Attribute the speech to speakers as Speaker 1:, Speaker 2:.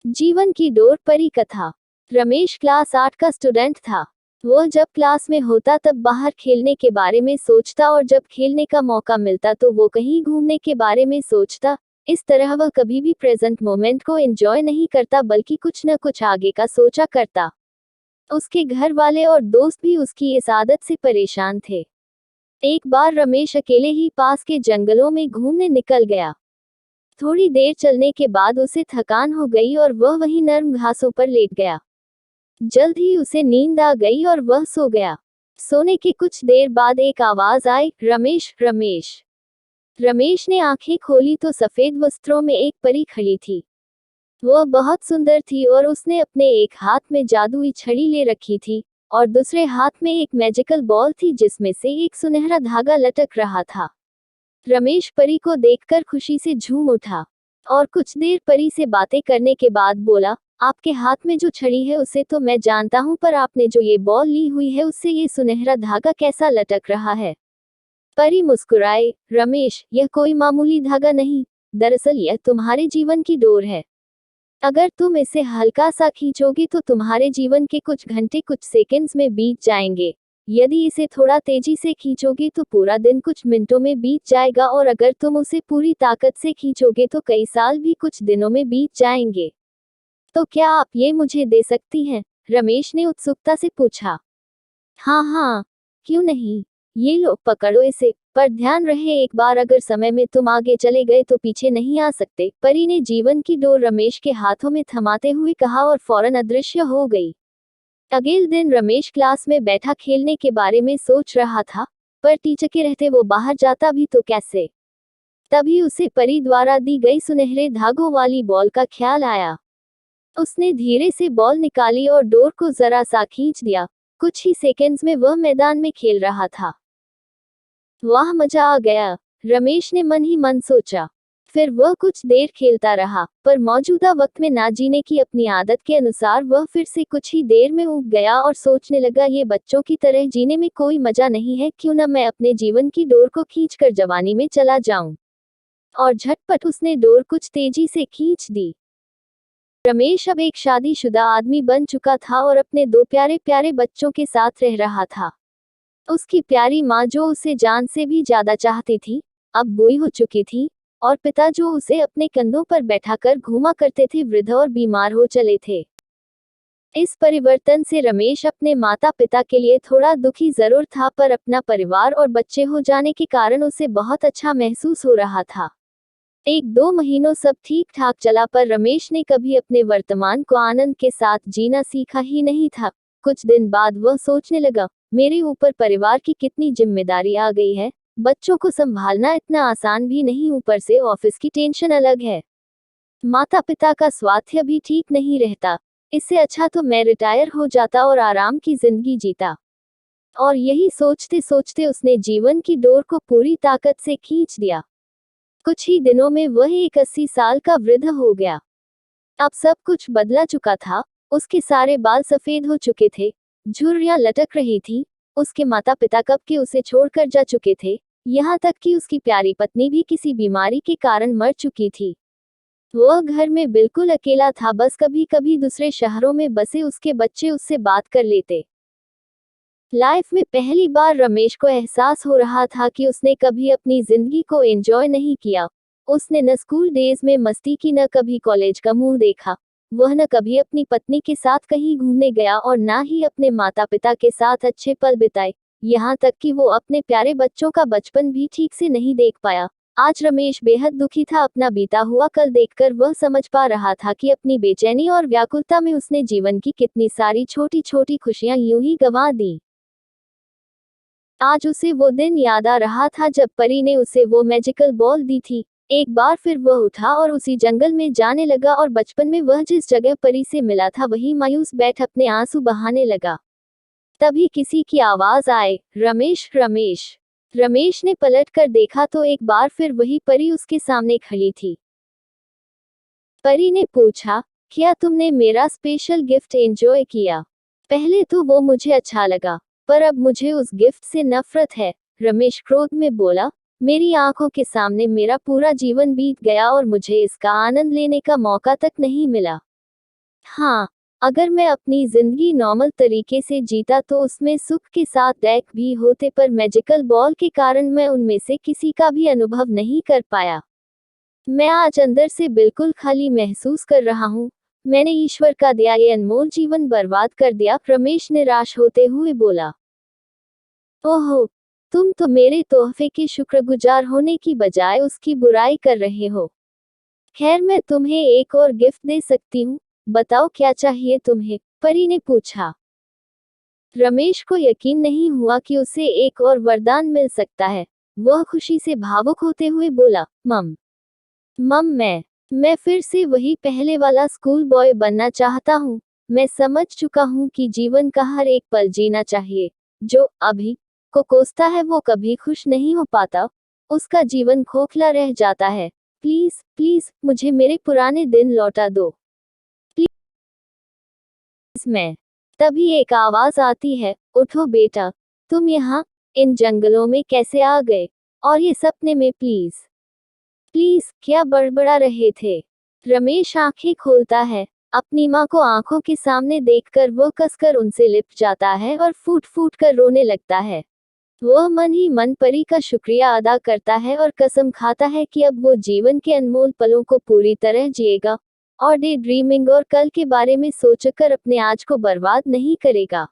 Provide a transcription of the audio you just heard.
Speaker 1: जीवन की डोर परी कथा। रमेश क्लास 8 का स्टूडेंट था। वह जब क्लास में होता तब बाहर खेलने के बारे में सोचता और जब खेलने का मौका मिलता तो वो कहीं घूमने के बारे में सोचता। इस तरह वह कभी भी प्रेजेंट मोमेंट को एंजॉय नहीं करता बल्कि कुछ न कुछ आगे का सोचा करता। उसके घर वाले और दोस्त भी उसकी इस आदत से परेशान थे। एक बार रमेश अकेले ही पास के जंगलों में घूमने निकल गया। थोड़ी देर चलने के बाद उसे थकान हो गई और वह वहीं नर्म घासों पर लेट गया। जल्द ही उसे नींद आ गई और वह सो गया। सोने के कुछ देर बाद एक आवाज आई, रमेश रमेश। रमेश ने आंखें खोली तो सफेद वस्त्रों में एक परी खड़ी थी। वह बहुत सुंदर थी और उसने अपने एक हाथ में जादुई छड़ी ले रखी थी और दूसरे हाथ में एक मैजिकल बॉल थी जिसमें से एक सुनहरा धागा लटक रहा था। रमेश परी को देखकर खुशी से झूम उठा और कुछ देर परी से बातें करने के बाद बोला, आपके हाथ में जो छड़ी है उसे तो मैं जानता हूँ, पर आपने जो ये बॉल ली हुई है उससे ये सुनहरा धागा कैसा लटक रहा है। परी मुस्कुराए, रमेश, यह कोई मामूली धागा नहीं, दरअसल यह तुम्हारे जीवन की डोर है। अगर तुम इसे हल्का सा खींचोगे तो तुम्हारे जीवन के कुछ घंटे कुछ सेकंड्स में बीत जाएंगे। यदि इसे थोड़ा तेजी से खींचोगे तो पूरा दिन कुछ मिनटों में बीत जाएगा और अगर तुम उसे पूरी ताकत से खींचोगे तो कई साल भी कुछ दिनों में बीत जाएंगे। तो क्या आप ये मुझे दे सकती हैं? रमेश ने उत्सुकता से पूछा। हाँ हाँ, क्यों नहीं। ये लो, पकड़ो इसे, पर ध्यान रहे एक बार अगर समय में तुम आगे चले गए तो पीछे नहीं आ सकते। परी ने जीवन की डोर रमेश के हाथों में थमाते हुए कहा और फौरन अदृश्य हो गई। अगले दिन रमेश क्लास में बैठा खेलने के बारे में सोच रहा था, पर टीचर के रहते वो बाहर जाता भी तो कैसे। तभी उसे परी द्वारा दी गई सुनहरे धागों वाली बॉल का ख्याल आया। उसने धीरे से बॉल निकाली और डोर को जरा सा खींच दिया। कुछ ही सेकंड्स में वह मैदान में खेल रहा था। वाह, मजा आ गया, रमेश ने मन ही मन सोचा। फिर वह कुछ देर खेलता रहा, पर मौजूदा वक्त में ना जीने की अपनी आदत के अनुसार वह फिर से कुछ ही देर में ऊब गया और सोचने लगा, ये बच्चों की तरह जीने में कोई मजा नहीं है, क्यों न मैं अपने जीवन की डोर को खींचकर जवानी में चला जाऊं। और झटपट उसने डोर कुछ तेजी से खींच दी। रमेश अब एक शादीशुदा आदमी बन चुका था और अपने दो प्यारे प्यारे बच्चों के साथ रह रहा था। उसकी प्यारी माँ जो उसे जान से भी ज्यादा चाहती थी, अब बूढ़ी हो चुकी थी, और पिता जो उसे अपने कंधों पर बैठाकर घुमा करते थे, वृद्ध और बीमार हो चले थे। इस परिवर्तन से रमेश अपने माता पिता के लिए थोड़ा दुखी जरूर था, पर अपना परिवार और बच्चे हो जाने के कारण उसे बहुत अच्छा महसूस हो रहा था। एक दो महीनों सब ठीक ठाक चला, पर रमेश ने कभी अपने वर्तमान को आनंद के साथ जीना सीखा ही नहीं था। कुछ दिन बाद वह सोचने लगा, मेरे ऊपर परिवार की कितनी जिम्मेदारी आ गई है। बच्चों को संभालना इतना आसान भी नहीं, ऊपर से ऑफिस की टेंशन अलग है। माता पिता का स्वास्थ्य भी ठीक नहीं रहता। इससे अच्छा तो मैं रिटायर हो जाता और आराम की जिंदगी जीता। और यही सोचते सोचते उसने जीवन की डोर को पूरी ताकत से खींच दिया। कुछ ही दिनों में वह एक 80 साल का वृद्ध हो गया। अब सब कुछ बदला चुका था। उसके सारे बाल सफेद हो चुके थे, झुर्रियां लटक रही थी। उसके माता पिता कब के उसे छोड़कर जा चुके थे, यहाँ तक कि उसकी प्यारी पत्नी भी किसी बीमारी के कारण मर चुकी थी। वह घर में बिल्कुल अकेला था, बस कभी कभी दूसरे शहरों में बसे उसके बच्चे उससे बात कर लेते। लाइफ में पहली बार रमेश को एहसास हो रहा था कि उसने कभी अपनी जिंदगी को एंजॉय नहीं किया। उसने न स्कूल डेज में मस्ती की, न कभी कॉलेज का मुंह देखा। वह न कभी अपनी पत्नी के साथ कहीं घूमने गया और ना ही अपने माता पिता के साथ अच्छे पल बिताए। यहाँ तक कि वो अपने प्यारे बच्चों का बचपन भी ठीक से नहीं देख पाया। आज रमेश बेहद दुखी था। अपना बीता हुआ कल देखकर वह समझ पा रहा था कि अपनी बेचैनी और व्याकुलता में उसने जीवन की कितनी सारी छोटी छोटी खुशियां यूं ही गंवा दी। आज उसे वो दिन याद आ रहा था जब परी ने उसे वो मैजिकल बॉल दी थी। एक बार फिर वह उठा और उसी जंगल में जाने लगा और बचपन में वह जिस जगह परी से मिला था वहीं मायूस बैठ अपने आंसू बहाने लगा। तभी किसी की आवाज आए, रमेश रमेश। रमेश ने पलट कर देखा तो एक बार फिर वही परी उसके सामने खड़ी थी। परी ने पूछा, क्या तुमने मेरा स्पेशल गिफ्ट एंजॉय किया? पहले तो वो मुझे अच्छा लगा, पर अब मुझे उस गिफ्ट से नफरत है, रमेश क्रोध में बोला। मेरी आंखों के सामने मेरा पूरा जीवन बीत गया और मुझे इसका आनंद लेने का मौका तक नहीं मिला। हाँ, अगर मैं अपनी जिंदगी नॉर्मल तरीके से जीता तो उसमें सुख के साथ दैक भी होते, पर मैजिकल बॉल के कारण मैं उनमें से किसी का भी अनुभव नहीं कर पाया। मैं आज अंदर से बिल्कुल खाली महसूस कर रहा हूँ। मैंने ईश्वर का दिया ये अनमोल जीवन बर्बाद कर दिया, रमेश निराश होते हुए बोला। ओहो, तुम तो मेरे तोहफे के शुक्रगुजार होने की बजाय उसकी बुराई कर रहे हो। खैर, मैं तुम्हें एक और गिफ्ट दे सकती हूँ। बताओ क्या चाहिए तुम्हें? परी ने पूछा। रमेश को यकीन नहीं हुआ कि उसे एक और वरदान मिल सकता है। वह खुशी से भावुक होते हुए बोला, मम मम मैं फिर से वही पहले वाला स्कूल बॉय बनना चाहता हूँ। मैं समझ चुका हूँ कि जीवन का हर एक पल जीना चाहिए। जो अभी को कोसता है वो कभी खुश नहीं हो पाता। उसका जीवन खोखला रह जाता है। प्लीज प्लीज मुझे मेरे पुराने दिन लौटा दो। प्लीज मैं। तभी एक आवाज आती है, उठो बेटा। तुम यहाँ इन जंगलों में कैसे आ गए? और ये सपने में? प्लीज प्लीज क्या बड़बड़ा रहे थे? रमेश आंखें खोलता है। अपनी माँ को आंखों के सामने देखकर वो कसकर उनसे लिपट जाता है और फूट फूट कर रोने लगता है। वह मन ही मन परी का शुक्रिया अदा करता है और कसम खाता है कि अब वो जीवन के अनमोल पलों को पूरी तरह जिएगा और डे ड्रीमिंग और कल के बारे में सोचकर अपने आज को बर्बाद नहीं करेगा।